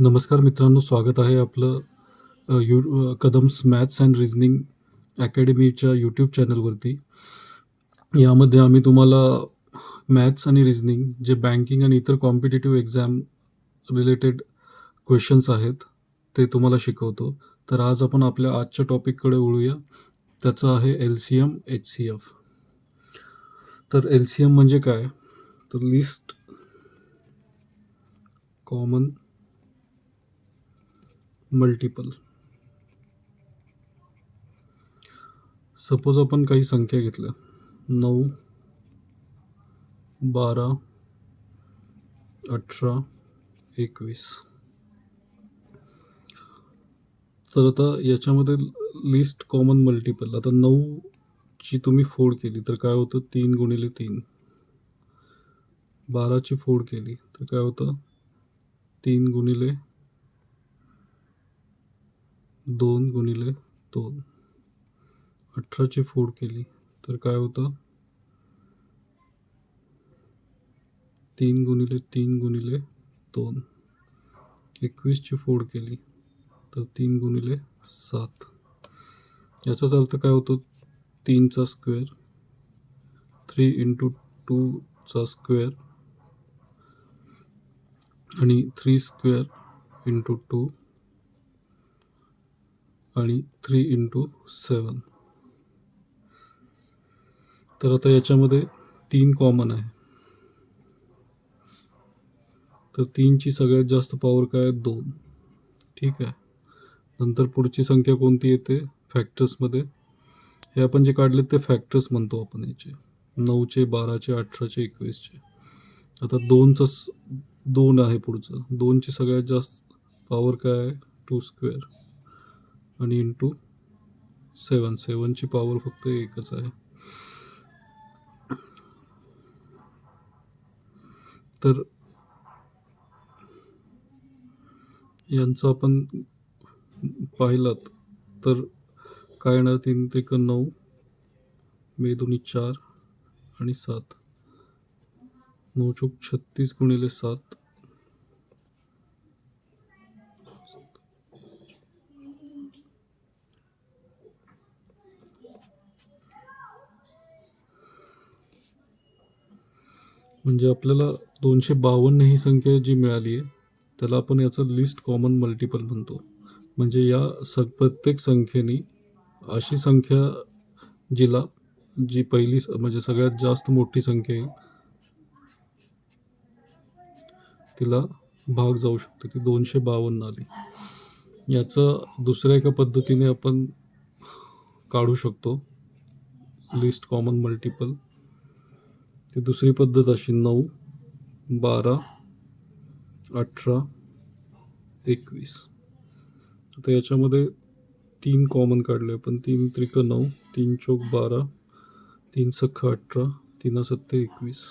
नमस्कार मित्रांनो, स्वागत आहे आपलं Kadam's maths and reasoning अकॅडमीच्या YouTube चॅनलवरती. यामध्ये आम्ही तुम्हाला मॅथ्स आणि रिझनिंग जे बँकिंग आणि इतर कॉम्पिटिटिव्ह एक्झाम रिलेटेड क्वेश्चन्स आहेत ते तुम्हाला शिकवतो. तर आज आपण आपल्या आजच्या टॉपिककडे वळूया. त्याचं आहे LCM HCF. तर LCM म्हणजे काय? तर लिस्ट कॉमन मल्टिपल. सपोज आपण काही संख्या घेतल्या 9, 12, 18, 21. तर आता याच्यामध्ये लिस्ट कॉमन मल्टिपल. आता 9ची तुम्ही फोड केली तर काय होतं? 3 गुणिले 3. 12ची फोड केली तर काय होतं? 3 गुणिले 2 गुणिले 2. 18ची फोड केली तर काय होतं? 3 गुणिले 3 गुणिले 2. 21ची फोड केली तर 3 गुणिले 7. याचाच अर्थ काय होतो? 3चा स्क्वेअर, 3 इंटू 2चा स्क्वेअर आणि 3 स्क्वेअर इंटू 2 आणि 3 इंटू 7. तर आता याच्यामध्ये 3 कॉमन आहे. तर 3ची सगळ्यात जास्त पॉवर काय आहे? 2. ठीक आहे. नंतर पुढची संख्या कोणती येते फॅक्टर्समध्ये? हे आपण जे काढले ते फॅक्टर्स म्हणतो आपण याचे. 9चे, 12चे, 18चे, 21चे. आता 2 आहे पुढचं. 2ची सगळ्यात जास्त पॉवर काय आहे? 2 स्क्वेअर आणि इंटू 7. 7ची पॉवर फक्त एकच आहे. तर यांचं आपण पाहिलात तर काय येणार? 3 त्रिक 9, 2 4 आणि 7. 9 चोक 36 गुणिले 7. म्हणजे आपल्याला 252 ही संख्या जी मिळाली आहे त्याला आपण याचं लिस्ट कॉमन मल्टिपल म्हणतो. म्हणजे या प्रत्येक संख्येनी अशी संख्या जी पहिली म्हणजे सगळ्यात जास्त मोठी संख्या येईल तिला भाग जाऊ शकते. ती 252 आली. याचं दुसऱ्या एका पद्धतीने आपण काढू शकतो लिस्ट कॉमन मल्टिपल. ती दुसरी पद्धत अशी: 9, 12, 18, 21. आता याच्यामध्ये 3 कॉमन काढले आपण. 3 त्रिक 9, 3 चोक 12, 3 सख्खा 18, 3 सत्ते 21.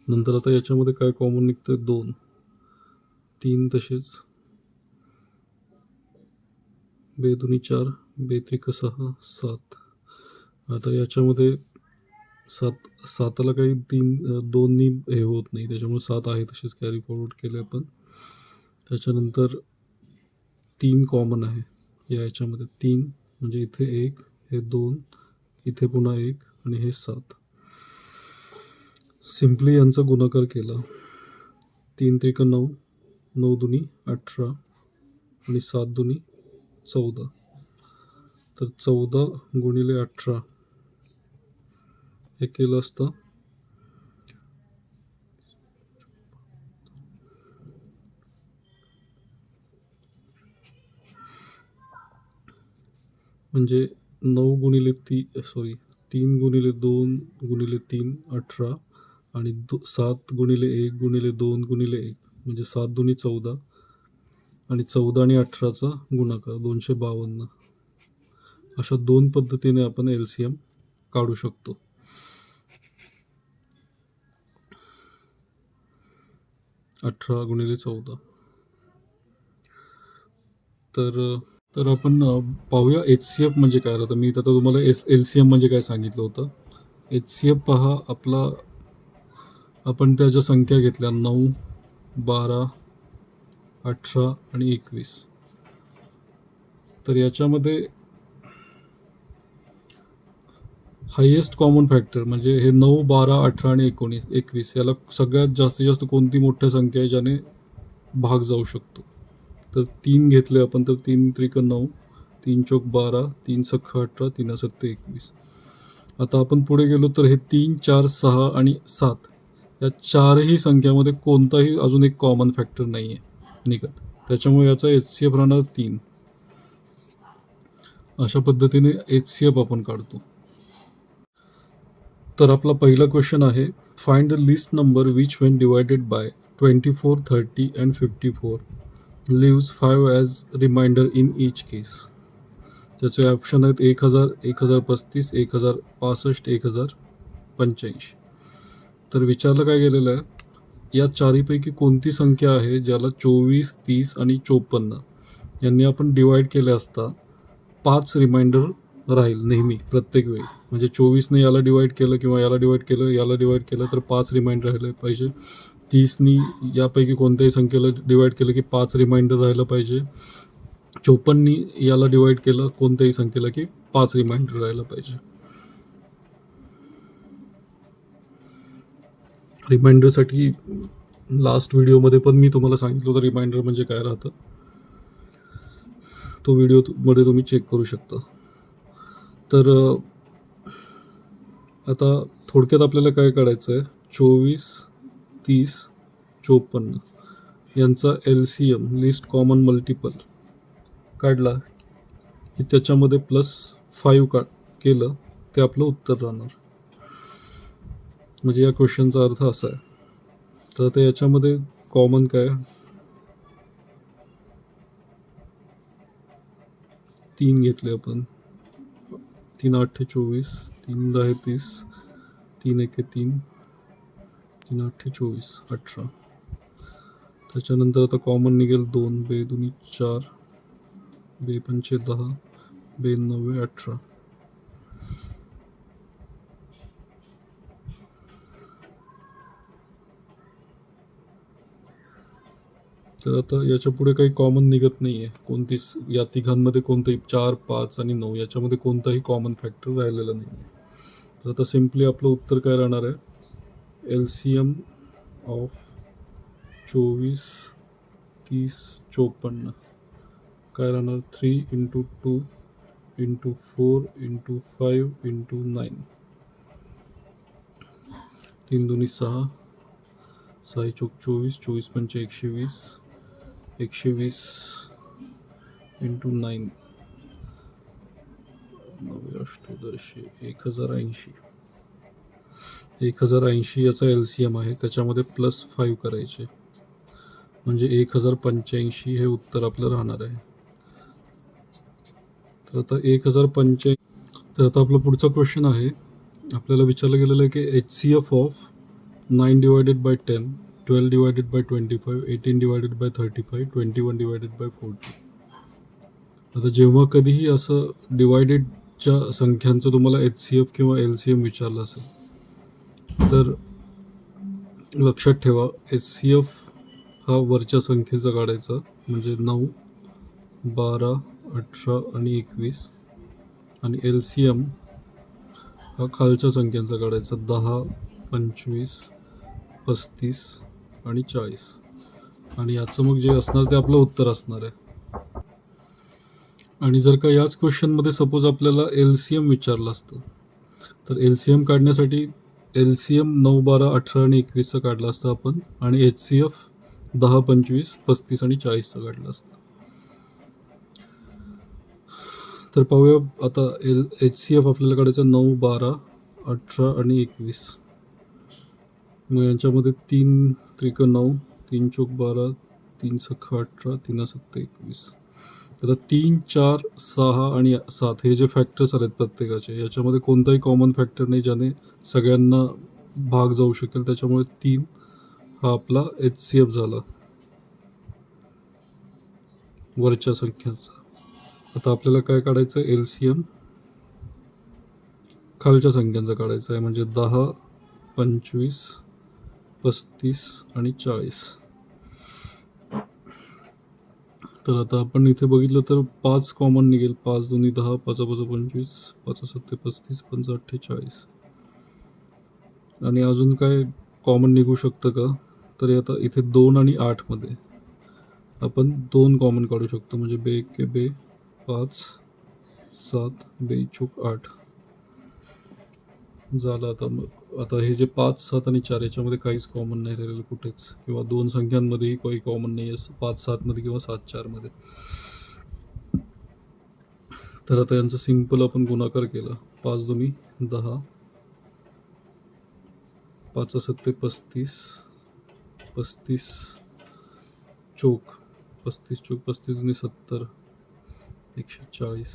नंतर आता याच्यामध्ये काय कॉमन निघतं? 2. 3 तसेच, 2 4, 2 त्रिक 6, 7. आता याच्यामध्ये 7ला काही 2नी हे होत नाही, त्याच्यामुळे 7 आहे तसेच कॅरी फॉरवर्ड केले आपण. त्याच्यानंतर 3 कॉमन आहे याच्यामध्ये. 3 म्हणजे इथे 1, हे 2, इथे पुन्हा 1 आणि हे 7. सिम्पली यांचा गुणाकार केला. 3 त्रिक 9, 9 दुनी 18 आणि 7 दुनी 14. तर 14 गुणिले 18 हे केलं असतं म्हणजे 3 गुणिले 2 गुणिले 3 18 आणि 7 गुणिले 1 गुणिले 2 गुणिले 1 म्हणजे 7 दुनी 14 आणि 14 आणि 18चा गुणाकार 252. अशा 2 पद्धतीने आपण LCM काढू शकतो. अठरा गुणिले 14. तर आपण पाहूया HCF म्हणजे काय. आता मी आता तुम्हाला LCM म्हणजे काय सांगितलं होतं. HCF पहा, आपण त्या ज्या संख्या घेतल्या 9, 12, 18 आणि 21. तर याच्यामध्ये हायेस्ट कॉमन फॅक्टर म्हणजे हे 9, 12, 18 आणि 21 याला सगळ्यात जास्तीत जास्त कोणती मोठी संख्या आहे ज्याने भाग जाऊ शकतो. तर 3 घेतले आपण तर 3 त्रिक 9, 3 चौक 12, 3 सख्ख 18, 3 सत्ते 21. आता आपण पुढे गेलो तर हे 3, 4, 6 आणि 7 या चारही संख्यामध्ये कोणताही अजून एक कॉमन फॅक्टर नाही आहे निघत. त्याच्यामुळे याचा HCF राहणार 3. अशा पद्धतीने HCF आपण काढतो. तर आपला पहिला क्वेश्चन आहे, find the least number which when divided by 24, 30 and 54 leaves 5 as remainder in each case. त्याचे ऑप्शन आहेत 1000, 1035, 1065, 1085. तर विचारलं काय गेलेलं आहे, या चारीपैकी कोणती संख्या आहे ज्याला 24, 30 आणि 54 यांनी आपण डिवाइड केले असता 5 रिमाइंडर राहील नेहमी प्रत्येक वेळी. म्हणजे 24ने याला डिवाइड केलं किंवा याला डिवाइड केलं, याला डिवाइड केलं तर 5 रिमाइंडर राहिले पाहिजे. 30नी यापैकी कोणत्याही संख्येला डिवाइड केलं की 5 रिमाइंडर राहिलं पाहिजे. 54नी याला डिवाइड केलं कोणत्याही संख्येला की 5 रिमाइंडर राहिलं पाहिजे. रिमाइंडरसाठी लास्ट व्हिडिओमध्ये पण मी तुम्हाला सांगितलं होतं रिमाइंडर म्हणजे काय राहतं. तो व्हिडिओमध्ये तुम्ही चेक करू शकता. तर आता थोडक्यात आपल्याला काय काढायचं आहे, 24, 30, 54 यांचा LCM लिस्ट कॉमन मल्टिपल काढला की त्याच्यामध्ये +5 केलं ते आपलं उत्तर राहणार. म्हणजे या क्वेश्चनचा अर्थ असा आहे. तर आता याच्यामध्ये कॉमन काय, 3 घेतले आपण, 3 8 24, 3 10 30, 3 1 3, 3 8 24, 18. त्याच्यानंतर आता कॉमन निघेल 2, 2 2 4, 2 5 10, 2 9 18. तर आता याच्या पुढे काही कॉमन निघत नाही आहे. कोणतीच या तिघांमध्ये कोणतंही 4, 5 आणि 9 याच्यामध्ये कोणताही कॉमन फॅक्टर राहिलेला नाही आहे. तर आता सिम्पली आपलं उत्तर काय राहणार आहे, LCM ऑफ 24, 30, 54 काय राहणार, 3 × 2 × 4 × 5 × 9. 3 2 6, 6 चौक 24, 24 पंचे 120, 120 × 9, 9 अष्टोदर्शी 1080. 1080 याचा LCM आहे, त्याच्यामध्ये +5 करायचे म्हणजे 1085 हे उत्तर आपलं राहणार आहे. तर आता 1085. तर आता आपला पुढचा क्वेश्चन आहे, आपल्याला विचारलं गेलेलं आहे की HCF of 9 divided by 10, 12 divided by 25, 18 divided by 35, 21 divided by 40. आता जेव्हा कधीही असं डिवायडेडच्या संख्यांचं तुम्हाला HCF किंवा LCM विचारलं असेल तर लक्षात ठेवा, HCF हा वरच्या संख्येचा काढायचा म्हणजे 9, 12, 18 आणि 21, आणि LCM हा खालच्या संख्यांचा काढायचा 10, 25, 35 आणि 40. आणि याचं मग जे असणार ते आपलं उत्तर असणार आहे. आणि जर का याच क्वेश्चनमध्ये सपोज आपल्याला LCM विचारलं असतं तर LCM काढण्यासाठी LCM 9, 12, 18 आणि 21चा काढला असता आपण, आणि HCF 10, 25, 35 आणि 40चा काढला असता. तर पाहूया आता HCF आपल्याला काढायचं 9, 12, 18 आणि 21. मग यांच्यामध्ये 3 त्रिक 9, 3 चौक 12, 3 सख्ख 18, 3 सत्ते 21. आता 3, 4, 6 आणि 7 हे जे फॅक्टर्स आलेत प्रत्येकाचे, याच्यामध्ये कोणताही कॉमन फॅक्टर नाही ज्याने सगळ्यांना भाग जाऊ शकेल. त्याच्यामुळे 3 हा आपला HCF झाला वरच्या संख्येचा. आता आपल्याला काय काढायचं आहे, LCM खालच्या संख्यांचा काढायचा आहे म्हणजे 10, 25, 35 आणि 40. तर आता आपण इथे बघितलं तर 5 कॉमन निघेल. 5 दुनी 10, 5 5 25, 5 7 35, 5 48. आणि अजून काय कॉमन निघू शकतं का? तर आता इथे 2 आणि 8 मध्ये आपण 2 कॉमन काढू शकतो. म्हणजे बे के बे 5 7 बे चूक 8 झालं. आता मग आता हे जे 5 7 आणि 4 याच्यामध्ये काहीच कॉमन नाही राहिलेलं कुठेच, किंवा दोन संख्यांमध्येही काही कॉमन नाही आहे 5 7 मध्ये किंवा 7 4 मध्ये. तर आता यांचा सिंपल आपण गुणाकार केला. 5 दुनी 10, 5 7 35, 35 चोक 35 चोक 35 दुनी 70, 140,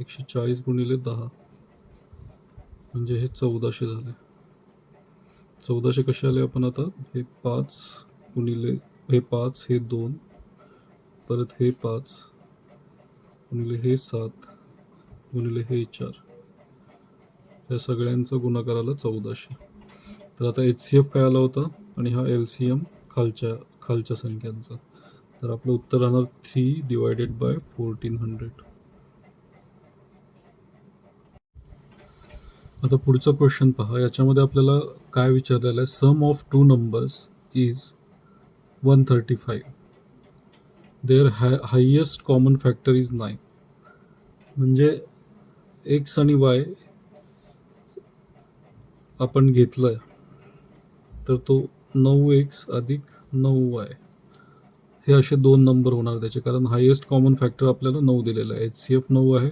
140 गुणिले 10 म्हणजे हे 1400 झाले. 1400 कसे आले? आपण आता हे 5 गुणिले हे 5 हे 2 परत हे 5 गुणिले हे 7 गुणिले हे 4 या सगळ्यांचा गुणाकार आला 1400. तर आता HCF काय आला होता आणि हा LCM खालच्या संख्यांचा. तर आपलं उत्तर राहणार 3/1400. आता पुढचा क्वेश्चन पहा. याच्यामध्ये आपल्याला काय विचारलेलं आहे? Sum of two numbers is 135. Their highest common factor is 9. म्हणजे एक्स आणि वाय आपण घेतलाय तर तो 9x अधिक 9y हे असे दोन नंबर होणार त्याचे, कारण हायेस्ट कॉमन फॅक्टर आपल्याला 9 दिलेला आहे. HCF 9 आहे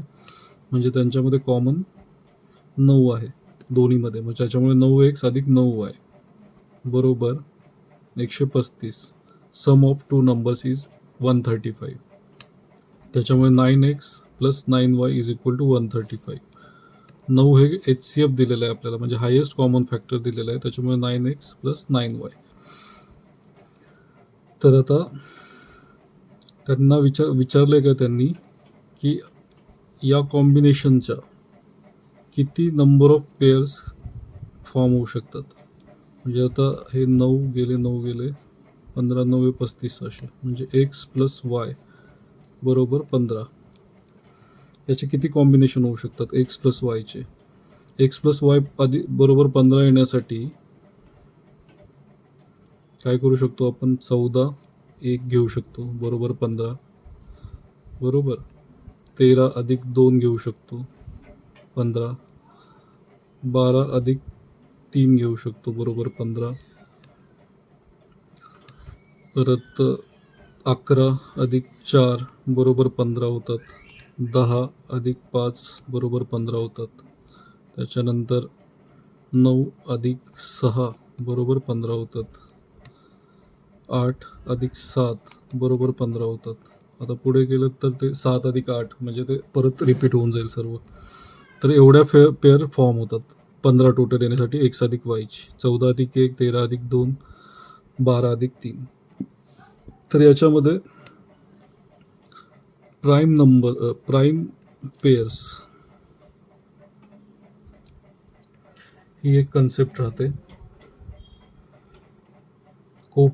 म्हणजे त्यांच्यामध्ये कॉमन 9 आहे दोन्हीमध्ये. मग त्याच्यामुळे 9x अधिक 9y बरोबर 135. सम ऑफ टू नंबर्स इज 135. त्याच्यामुळे 9x plus 9y is equal to 135. 9 हे HCF दिलेलं आहे आपल्याला, म्हणजे हायेस्ट कॉमन फॅक्टर दिलेलं आहे. त्याच्यामुळे 9x प्लस 9y. तर आता त्यांना विचारले का त्यांनी की या कॉम्बिनेशनच्या किती नंबर ऑफ पेअर्स फॉर्म होऊ शकतात. म्हणजे आता हे 9 गेले 15 9 35 असे, म्हणजे x प्लस वाय बरोबर 15. याचे किती कॉम्बिनेशन होऊ शकतात एक्स प्लस वायचे? एक्स प्लस वाय बरोबर 15 येण्यासाठी काय करू शकतो आपण? 14 1 घेऊ शकतो बरोबर 15 बरोबर. 13 अधिक 2 घेऊ शकतो 15. 12 अधिक 3 घेऊ शकतो बरोबर 15. परत 11 अधिक 4 बरोबर 15 होतात. 10 अधिक 5 बरोबर 15 होतात. त्याच्यानंतर 9 अधिक 6 बरोबर 15 होतात. 8 अधिक 7 बरोबर 15 होतात. आता पुढे गेलं तर ते 7 अधिक 8 म्हणजे ते परत रिपीट होऊन जाईल सर्व. तर एवढ्या पेअर फॉर्म होतात 15 टोटल येण्यासाठी एक्स अधिक वायची. 14 अधिक 1 13 अधिक 2 12 अधिक 3. तर याच्यामध्ये प्राईम पेअर्स ही एक कन्सेप्ट राहते. को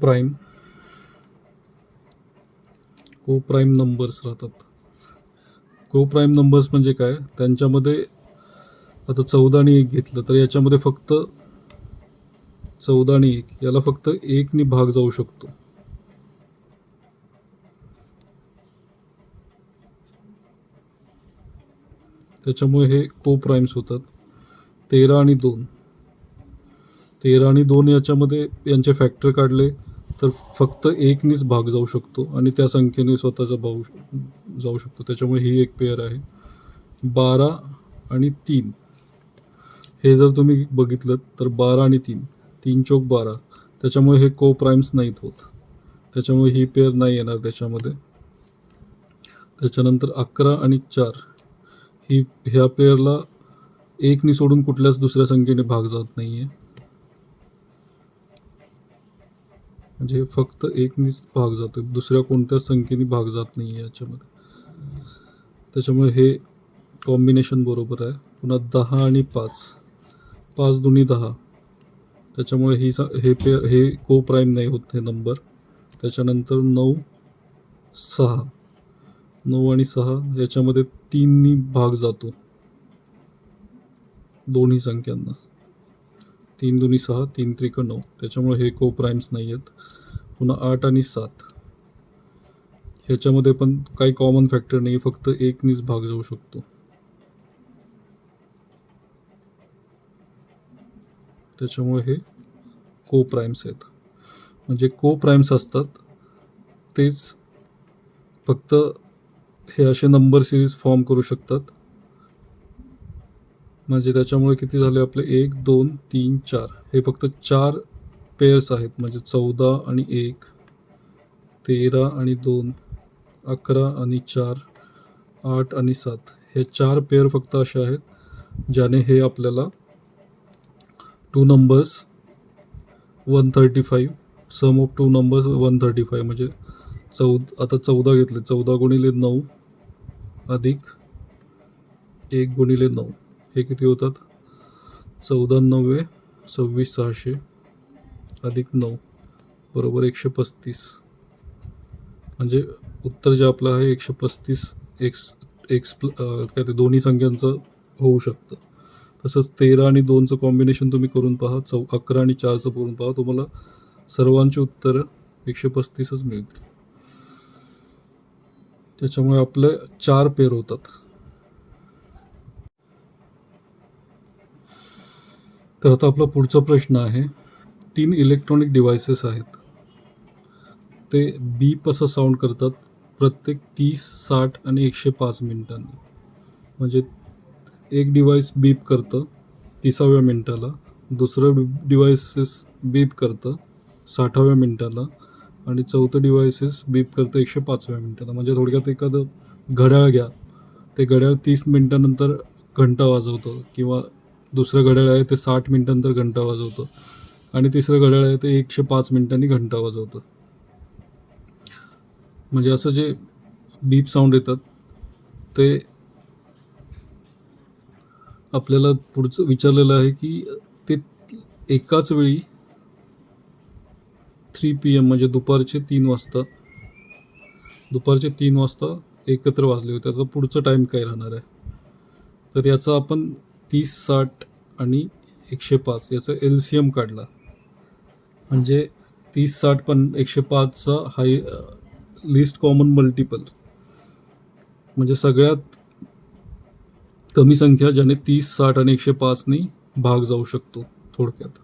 प्राईम नंबर्स राहतात. को प्राईम नंबर्स म्हणजे काय? त्यांच्यामध्ये आता 14 आणि 1 घेतलं तर याच्यामध्ये फक्त 14 आणि 1 याला फक्त 1 ने भाग जाऊ शकतो. त्याच्यामुळे हे को प्राईम्स होतात. 13 आणि 2 याच्यामध्ये यांचे फॅक्टर काढले तर फक्त 1 नेच भाग जाऊ शकतो आणि त्या संख्येने स्वतःचा भाग जाऊ शकतो. त्याच्यामुळे ही एक पेअर आहे. 12 आणि 3 हे जर तुम्ही बघितलं तर 12 आणि 3 चोक 12. त्याच्यामुळे हे को प्राईम्स नाहीत होत. त्याच्यामुळे ही पेअर नाही येणार त्याच्यामध्ये. त्याच्यानंतर 11 आणि 4 ह्या पेअरला 1 ने सोडून कुठल्याच दुसऱ्या संख्येने भाग जात नाहीये. म्हणजे फक्त 1 नेच भाग जातो, दुसऱ्या कोणत्याच संख्येने भाग जात नाहीये याच्यामध्ये. त्याच्यामुळे हे कॉम्बिनेशन बरोबर आहे. पुन्हा 10 आणि 5 दुनी 10. त्याच्यामुळे हे को प्राईम नाही होत हे नंबर. त्याच्यानंतर 9 6. 9 आणि 6 याच्यामध्ये 3नी भाग जातो दोन्ही संख्यांना. 3 दुनी 6, 3 त्रिक 9. त्याच्यामुळे हे को प्राईम्स नाही आहेत. पुन्हा 8 आणि 7 ह्याच्यामध्ये पण काही कॉमन फॅक्टर नाही, फक्त 1नीच भाग जाऊ शकतो. त्याच्यामुळे हे को प्राईम्स आहेत. म्हणजे को प्राईम्स असतात तेच फक्त हे असे नंबर सिरीज फॉर्म करू शकतात. म्हणजे त्याच्यामुळे किती झाले आपले 1 2 3 4 हे फक्त 4 पेअर्स आहेत. म्हणजे 14 आणि 1, 13 आणि 2, 11 आणि 4, 8 आणि 7 हे 4 पेअर फक्त असे आहेत ज्याने हे आपल्याला 2 नंबर्स 135 सम ऑफ 2 नंबर्स 135 म्हणजे आता 14 घेतले, 14 गुणिले 9 अधिक 1 गुणिले 9 हे किती होतात? 14 9 26,600 अधिक 9 बरोबर 135. म्हणजे उत्तर जे आपलं आहे 135 काय ते दोन्ही संख्यांचं होऊ शकतं. तसंच 13 आणि 2चं कॉम्बिनेशन तुम्ही करून पहा, 11 आणि 4चं करून पहा, तुम्हाला सर्वांची उत्तरं 135च मिळतील. त्याच्यामुळे आपले 4 पेअर होतात. तर आता आपला पुढचा प्रश्न आहे, 3 इलेक्ट्रॉनिक डिव्हायसेस आहेत. ते बीप असं साऊंड करतात प्रत्येक 30, 60 आणि 105 मिनिटांनी. म्हणजे एक डिव्हाइस बीप करतं 30व्या मिनिटाला, दुसरं डिव्हाइसेस बीप करतं 60व्या मिनिटाला आणि चौथं डिव्हाइसेस बीप करतं 105व्या मिनिटाला. म्हणजे थोडक्यात एखादं घड्याळ घ्या, ते घड्याळ 30 मिनिटानंतर घंटा वाजवतं, किंवा दुसरं घड्याळ आहे ते 60 मिनिटानंतर घंटा वाजवतं आणि तिसरं घड्याळ आहे ते 105 मिनिटांनी घंटा वाजवतं. म्हणजे असं जे बीप साऊंड येतात ते आपल्याला पुढचं विचारलेलं आहे की ते एकाच वेळी 3 PM म्हणजे दुपारचे 3 वाजता एकत्र वाजले होते. आता पुढचं टाईम काय राहणार आहे? तर याचा आपण 30, 60 आणि 105 याचा LCM काढला. म्हणजे 30, 60 पण 105चा लिस्ट कॉमन मल्टिपल, म्हणजे सगळ्यात कमी संख्या ज्याने 30, 60 आणि 105नी भाग जाऊ शकतो. थोडक्यात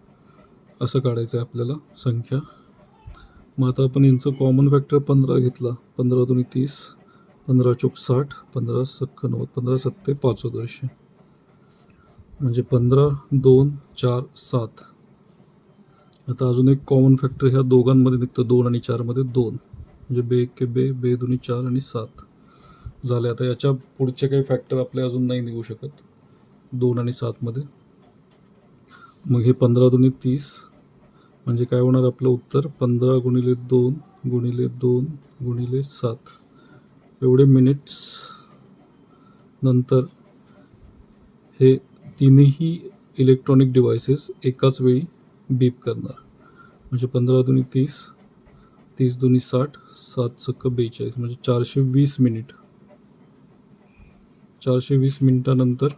असं काढायचं आहे आपल्याला संख्या. मग आता आपण यांचं कॉमन फॅक्टर 15 घेतला. 15 दुनी 30, 15 चोक 60, 15 सख्ख 90, 15 सत्ते 5,200. म्हणजे 15 2 4 7. आता अजून एक कॉमन फॅक्टर ह्या दोघांमध्ये निघतं, 2 आणि 4मध्ये 2. म्हणजे बे के बे, बे दुनी 4 आणि 7 झाले. आता याच्या पुढचे काही फॅक्टर आपले अजून नाही निघू शकत 2 आणि 7मध्ये. मग हे 15 दुनी 30 म्हणजे काय होणार आपलं उत्तर? 15 गुणिले 2 गुणिले 2 गुणिले 7 एवढे मिनिट्स नंतर हे तिन्ही इलेक्ट्रॉनिक डिव्हायसेस एकाच वेळी बीप करणार. म्हणजे 15 दुनी 30, 30 दुनी 60, 7 सख्ख 42 म्हणजे 420 मिनिट. 420 मिनिटानंतर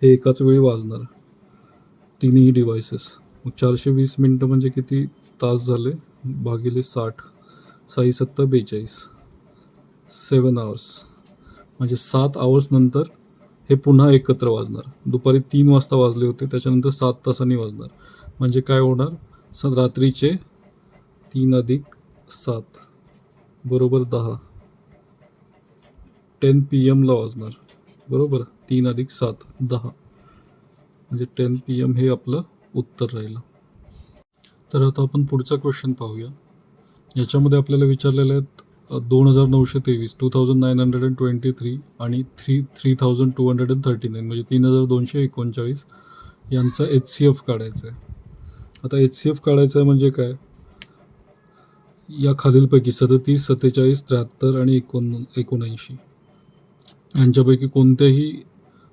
हे एकाच वेळी वाजणार तिन्ही डिव्हायसेस. मग 420 मिनटं म्हणजे किती तास झाले? भागिले 60, 6 7 42, 7 आवर्स. म्हणजे 7 आवर्स नंतर हे पुन्हा एकत्र वाजणार. दुपारी 3 वाजता वाजले होते, त्याच्यानंतर 7 तासांनी वाजणार. म्हणजे काय होणार? रात्रीचे 3 अधिक 7 बरोबर 10, 10 PM ला वाजणार. बरोबर, 3 अधिक 7 10, म्हणजे 10 PM हे आपलं उत्तर राहिलं. तर आता आपण पुढचा क्वेश्चन पाहूया. याच्यामध्ये आपल्याला विचारलेले आहेत 2,923 2,923 आणि 3,239 म्हणजे 3,239 यांचा HCF काढायचा आहे. आता HCF काढायचं आहे म्हणजे काय? या खालीलपैकी 37, 47, 73 आणि 79 यांच्यापैकी कोणत्याही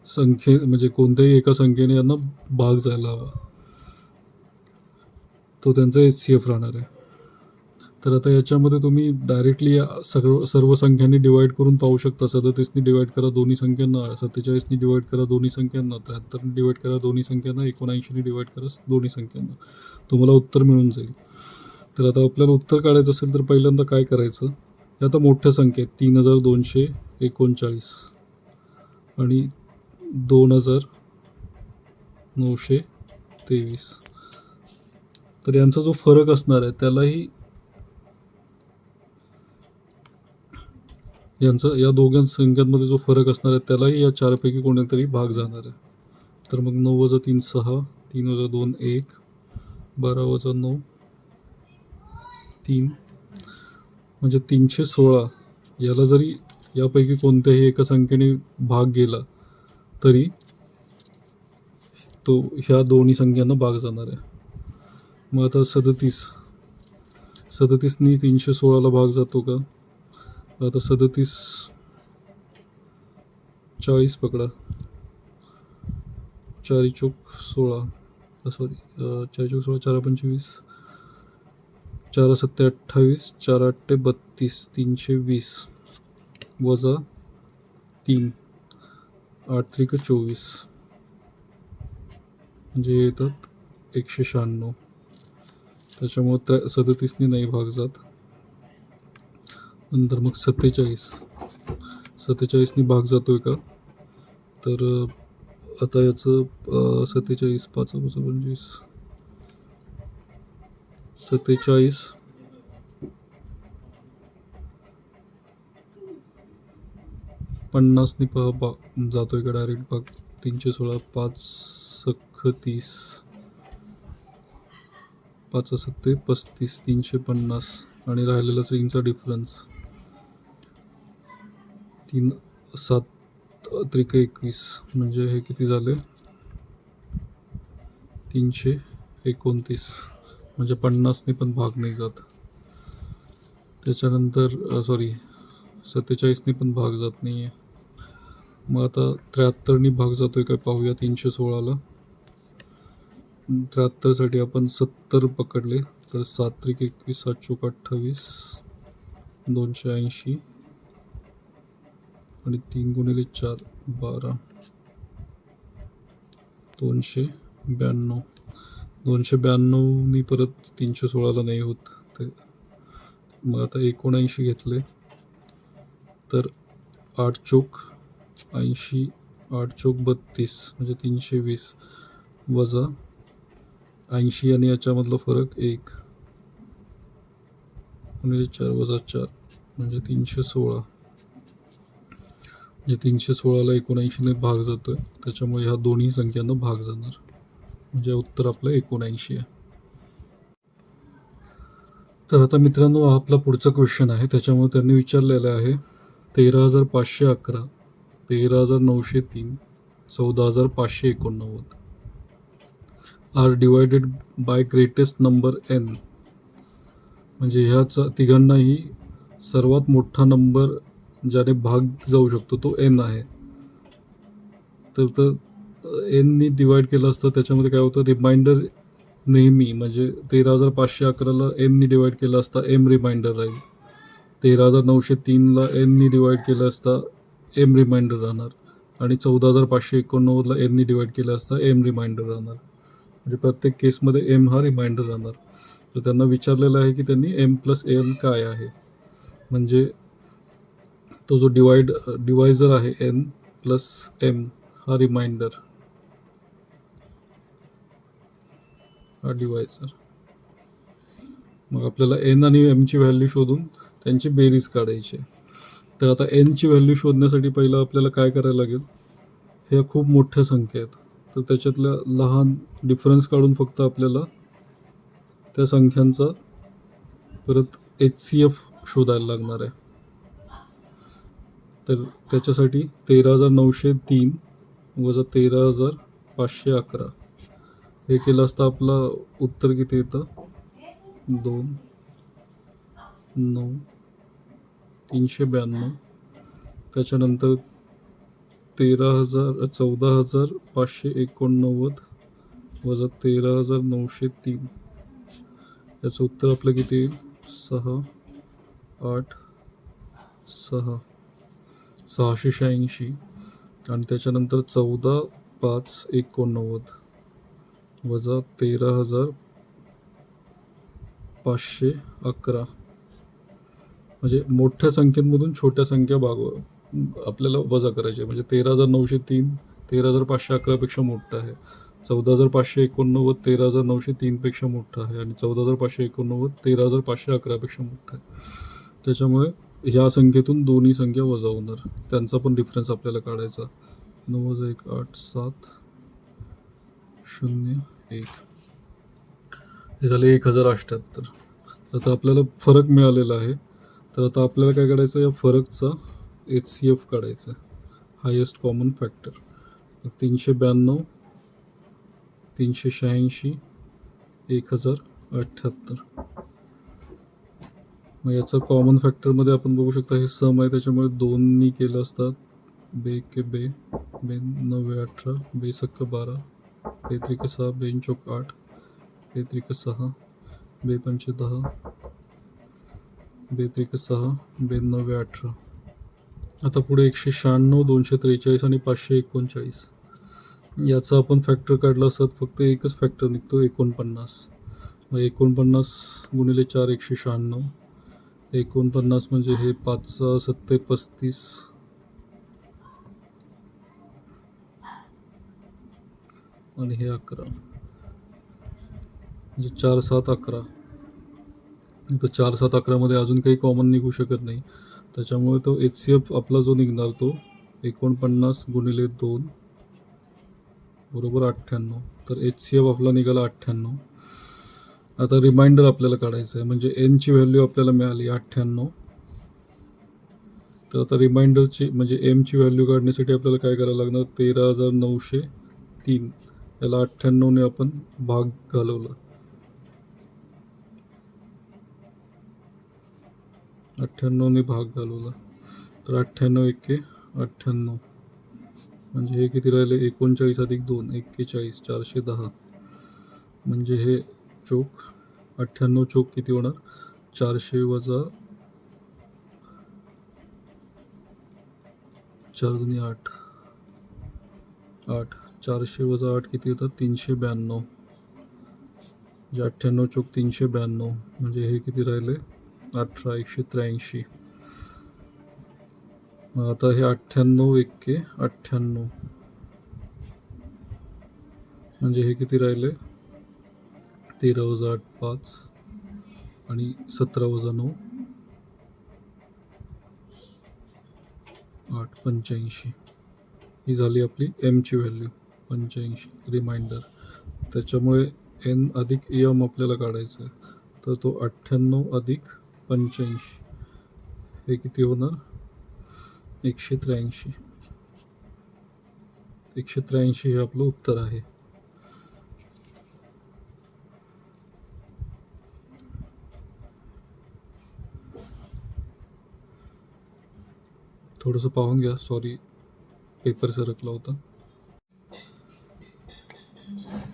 म्हणजे कोणत्याही एका संख्येने यांना भाग जायला हवा, तो त्यांचा HCF राहणार आहे. तर आता याच्यामध्ये तुम्ही डायरेक्टली सर्व संख्यांनी डिवाईड करून पाहू शकता. 37नी डिवाईड करा दोन्ही संख्यांना, 47नी डिवाईड करा दोन्ही संख्यांना, 73नी डिवाईड करा दोन्ही संख्यांना, 79नी डिवाईड करा दोन्ही संख्यांना. तुम्हाला उत्तर मिळून जाईल. तर आता आपल्याला उत्तर काढायचं असेल तर पहिल्यांदा काय करायचं, हे आता मोठ्या संख्या आहेत 3239 आणि 2923. तर यांचा जो फरक असणार आहे त्यालाही या दोघां संख्यांमध्ये जो फरक असणार आहे त्यालाही या चारपैकी कोणीतरी भाग जाणार आहे. तर मग 9 वजा 3 6, 3 वजा 2 1, 12 वजा 9 3, म्हणजे 316. याला जरी यापैकी कोणत्याही एका संख्येने भाग गेला तरी तो ह्या दोन्ही संख्यांना भाग जाणार आहे. मग आता 37नी 316ला भाग जातो का? आता 37 40 पकडा, 4 चोक 16, सॉरी 4 चोक 16, 4 25, 4 7 28, 4 8 32, 320 वजा 3, 8 3 24, म्हणजे येतात 196. त्याच्यामुळे 37नी नाही भाग जात. नंतर मग 47नी भाग जातोय का? तर आता याचं 47 5 25, 47 50नी भाग जातोय का डायरेक्ट भाग? 316 5 30, 5 7 35, 350 आणि राहिलेला 3चा डिफरन्स 3 7 त्रिक 21, म्हणजे हे किती झाले? 329, म्हणजे 50नी पण भाग नाही जात. त्याच्यानंतर 47नी पण भाग जात नाही आहे. मग आता 73नी भाग जातोय काय पाहूया 316ला. 73साठी आपण 70 पकडले तर 7 त्रिक 21, 7 चोक 28, 280 आणि 3 गुणिले 4 12, 292. 292नी परत 316ला नाही होत. ते मग आता 79 घेतले तर 8 चोक 80, 8 चोक 32, म्हणजे 320 वजा 80 आणि याच्यामधला फरक 1 गुणिले 4 वजा 4, म्हणजे 316. म्हणजे 316ला 79ने भाग जातोय, त्याच्यामुळे ह्या दोन्ही संख्यांना भाग जाणार, म्हणजे उत्तर आपलं 79 आहे. तर आता मित्रांनो हा आपला पुढचा क्वेश्चन आहे. त्याच्यामुळे त्यांनी विचारलेलं आहे 13,511, 13,903, 14,589 are divided by greatest number n. म्हणजे ह्याच तिघांनाही सर्वात मोठा नंबर ज्याने भाग जाऊ शकतो तो n आहे. तर nनी डिवाइड केलं असतं त्याच्यामध्ये काय होतं, रिमाइंडर नेहमी, म्हणजे 13,511ला nनी डिवाइड केलं असता m रिमाइंडर राहील. 13,903ला nनी डिवाइड केलं असता m रिमाइंडर राहणार आणि 14,589ला nनी डिवाइड केलं असता m रिमाइंडर राहणार. म्हणजे प्रत्येक केसमध्ये m हा रिमाइंडर राहणार. तर त्यांना विचारलेलं आहे की त्यांनी m+n काय आहे, म्हणजे तो जो डिवायझर आहे n+m हा रिमाइंडर, हा डिवायझर. मग आपल्याला n आणि m ची व्हॅल्यू शोधून त्यांची बेरीज काढायची. तर आता n ची व्हॅल्यू शोधण्यासाठी पहिलं आपल्याला काय करायला लागेल, ह्या खूप मोठ्या संख्या आहेत तर त्याच्यातल्या लहान डिफरन्स काढून फक्त आपल्याला त्या संख्यांचा परत HCF शोधायला लागणार आहे. तर त्याच्यासाठी 13,903 वजा 13,511 हे केलं असता आपलं उत्तर किती येतं, 2 9 392. त्याच्यानंतर 14,589 वजा 13,903, याचं उत्तर आपलं किती येईल, 6 8 6 686 आणि त्याच्यानंतर 14 5 89 वजा 13,511 म्हणजे मोठ्या संख्येमधून छोट्या संख्या आपल्याला वजा करायचे. म्हणजे 13,903 13,511 पेक्षा मोठं आहे. 14,589 13,903 पेक्षा मोठं आहे आणि 14,589 13,511 पेक्षा मोठं आहे. त्याच्यामुळे ह्या संख्येतून दोन्ही संख्या वजा होणार, त्यांचा पण डिफरन्स आपल्याला काढायचा. 9,187,0,1 हे झाले 1,078. आता आपल्याला फरक मिळालेला आहे. तर आता आपल्याला काय काढायचं, या फरकचा HCF काढायचा, हायेस्ट कॉमन फॅक्टर. 392 386 1,078. मग याचा कॉमन फॅक्टरमध्ये आपण बघू शकता हे सम आहे, त्याच्यामुळे 2नी केलं असतात. बे के बे, बे 9 18, बे सक्क 12, बे त्रिक 6, बेन चौक 8, बे त्रिक 6, बे पंचे 10, बे त्रिक 6, बे 9 18. आता पुढे 196 243 आणि 539 याचा आपण फॅक्टर काढला असतात, फक्त एकच फॅक्टर निघतो 49. मग 49 गुणिले 4 196. 49 म्हणजे हे 5 7 35 आणि हे 11 म्हणजे 4 7 11. तर 4 7 11 मध्ये अजून काही कॉमन निघू शकत नाही, त्याच्यामुळे तो HCF आपला जो निघणार तो 49 गुणिले 2 बरोबर 98. तर HCF आपला निघाला 98. आता रिमाइंडर आपल्याला काढायचं आहे, म्हणजे एनची व्हॅल्यू आपल्याला मिळाली 98. तर आता रिमाइंडरची म्हणजे एमची व्हॅल्यू काढण्यासाठी आपल्याला काय करायला लागणार, 13,903 याला 98ने आपण भाग घालवला. 98ने भाग घालवला तर 98 1 98 म्हणजे हे किती राहिले, 39 अधिक 2 41 410. म्हणजे हे चोक 98 चोक किती होणार, 400 वजा 4 दुनी 8 8, 400 वजा 8 किती होतात, 392. म्हणजे 98 चोक 392 म्हणजे हे किती राहिले, 18 183. आता हे 98 1 98 म्हणजे हे किती राहिले, 13 वजा 8 5 आणि 17 वजा 9 8 85. ही झाली आपली एमची व्हॅल्यू 85 रिमाइंडर. त्याच्यामुळे एन अधिक एम आपल्याला काढायचं आहे, तर तो 98 अधिक 85 हे किती होणार, 183. 183 हे आपलं उत्तर आहे. थोडंसं पाहून घ्या, सॉरी पेपर सरकला होता.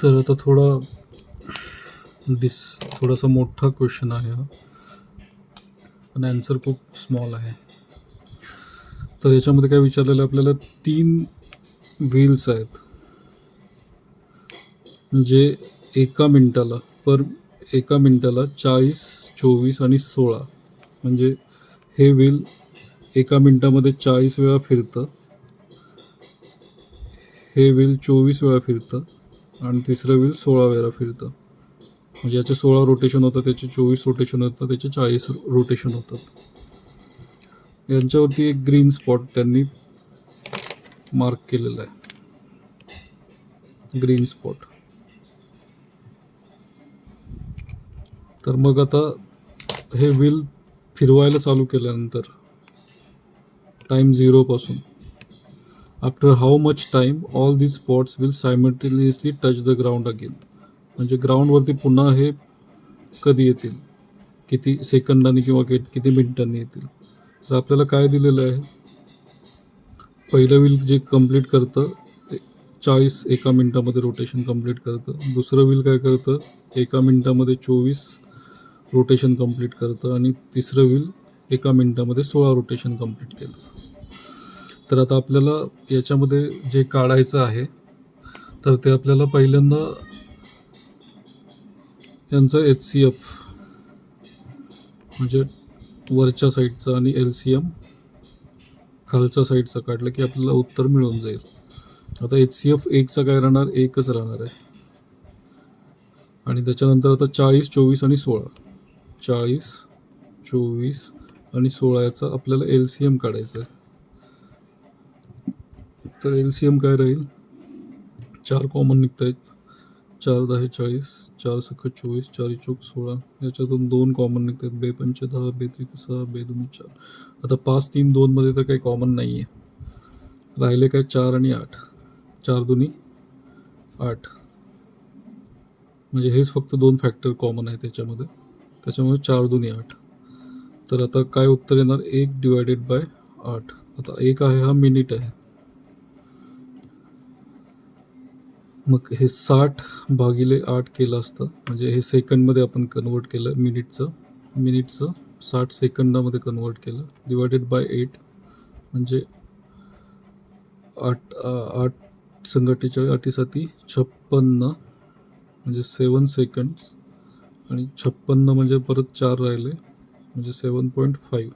तर आता थोडासा मोठा क्वेश्चन आहे हा, पण आन्सर खूप स्मॉल आहे. तर याच्यामध्ये काय विचारलेलं आपल्याला, 3 व्हील्स आहेत जे एका मिनिटाला 40 24 आणि 16 म्हणजे हे व्हील एका मिनिटामध्ये 40 वेळा फिरतं, हे व्हील 24 वेळा फिरतं आणि तिसरं व्हील 16 वेळा फिरतं. म्हणजे याचे 16 रोटेशन होतात, त्याचे 24 रोटेशन होतात, त्याचे 40 रोटेशन होतात. यांच्यावरती एक ग्रीन स्पॉट त्यांनी मार्क केलेला आहे, ग्रीन स्पॉट. तर मग आता हे व्हील फिरवायला चालू केल्यानंतर टाइम 0 पासून after how much time all these spots will simultaneously touch the ground again. म्हणजे ग्राउंडवरती पुन्हा हे कधी येतील, किती सेकंदांनी किंवा किती मिनिटांनी येतील. तर आपल्याला काय दिलेलं आहे, पहिलं व्हील जे कंप्लीट करतं 40 एका मिनिटामध्ये रोटेशन कंप्लीट करतं, दुसरं व्हील काय करतं एका मिनिटामध्ये 24 रोटेशन कंप्लीट करतं आणि तिसरं व्हील 1 मिनिटामध्ये 16 रोटेशन कंप्लीट केलं. तर आता आपल्याला याच्यामध्ये जे काढायचं आहे, तर ते आपल्याला पहिल्यांदा यांचं HCF म्हणजे वरच्या साईडचं आणि LCM खालच्या साईडचं काढलं की आपल्याला उत्तर मिळून जाईल. आता HCF 1चा काय राहणार, 1च राहणार आहे. आणि त्याच्यानंतर आता 40, 24 आणि 16, 40, 24 आणि 16 याचा आपल्याला LCM काढायचा आहे. तर LCM काय राहील, 4 कॉमन निघत आहेत, 4 10 40, 4 सख 24, 4 चौक 16, याच्यातून 2 कॉमन निघत आहेत, 2 पंचे 10, 2 त्रिक 6, 2 दुनी 4. आता 5 3 2 मध्ये तर काही कॉमन नाही आहे, राहिले काय 4 आणि 8, 4 दुनी 8, म्हणजे हेच फक्त 2 फॅक्टर कॉमन आहे त्याच्यामध्ये, त्याच्यामुळे 4 दुनी 8. तर आता काय उत्तर येणार, 1 डिवायडेड बाय 8. आता 1 आहे हा मिनिट आहे, मग हे 60 भागिले 8 केलं असतं, म्हणजे हे सेकंडमध्ये आपण कन्वर्ट केलं, मिनिटचं 60 सेकंदामध्ये कन्वर्ट केलं, डिवायडेड बाय 8 म्हणजे 8 संग 48, 8 साती 56, म्हणजे 7 सेकंड्स, आणि 56 म्हणजे परत 4 राहिले, म्हणजे 7.5,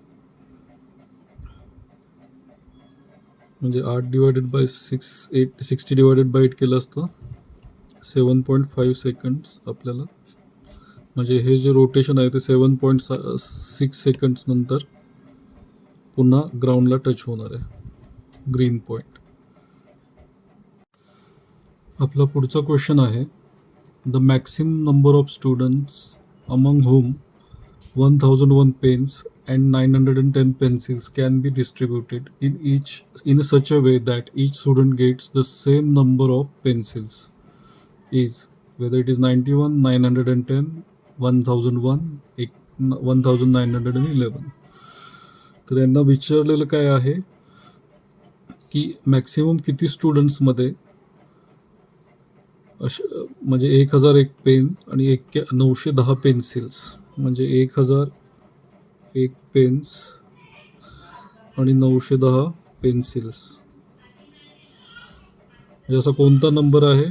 म्हणजे 8 डिवायडेड बाय 60 डिवायडेड बाय 8 केलं असतं 7.5 सेकंड्स आपल्याला, म्हणजे हे जे रोटेशन आहे ते 7.6 सेकंड्स नंतर पुन्हा ग्राउंडला टच होणार आहे, ग्रीन पॉईंट. आपला पुढचा क्वेश्चन आहे, the maximum number of students among whom 1001 pens and 910 pencils can be distributed in such a way that each student gets the same number of pencils is, whether it is 91, 910, 1001, 1911. तर यांना विचारलेलं काय आहे की maximum किती स्टुडंट्समध्ये म्हणजे 1001 pen आणि 910 pencils, म्हणजे 1001 पेन्स आणि 910 पेन्सिल्स, म्हणजे असा कोणता नंबर आहे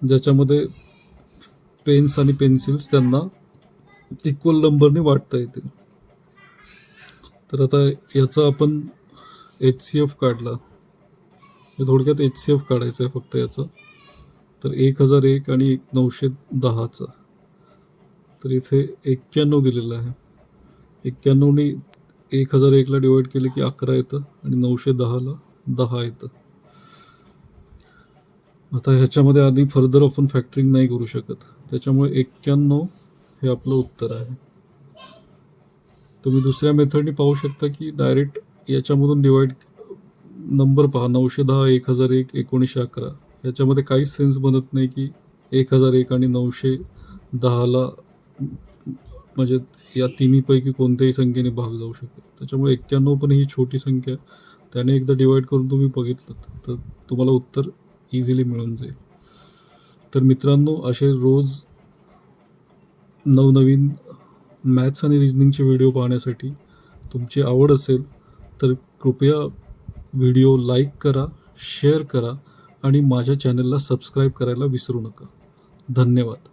ज्याच्यामध्ये पेन्स आणि पेन्सिल्स त्यांना इक्वल नंबरने वाटता येतील. तर आता याचा आपण HCF काढला, थोडक्यात HCF काढायचं आहे फक्त याचं, तर 1001 आणि 910चा, तर इथे 91 दिलेलं आहे, 91नी 1001ला डिवाइड केले की 11 येतं आणि 910ला 10 येतं. आता ह्याच्यामध्ये आधी फर्दर आपण फॅक्टरिंग नाही करू शकत, त्याच्यामुळे 91 हे आपलं उत्तर आहे. तुम्ही दुसऱ्या मेथडने पाहू शकता की डायरेक्ट याच्यामधून डिवाइड नंबर पहा, 910, 1001, 1911, याच्यामध्ये काहीच सेन्स बनत नाही की 1001 आणि 910ला म्हणजे या तिन्हीपैकी कोणत्याही संख्येने भाग जाऊ शकेल. त्याच्यामुळे 91 पण ही छोटी संख्या, त्याने एकदा डिवाइड करून तुम्ही बघितलं तर तुम्हाला उत्तर इझिली मिळून जाईल. तर मित्रांनो, असे रोज नवनवीन मॅथ्स आणि रिजनिंगचे व्हिडिओ पाहण्यासाठी तुमची आवड असेल तर कृपया व्हिडिओ लाईक करा, शेअर करा आणि माझ्या चॅनलला सबस्क्राईब करायला विसरू नका. धन्यवाद.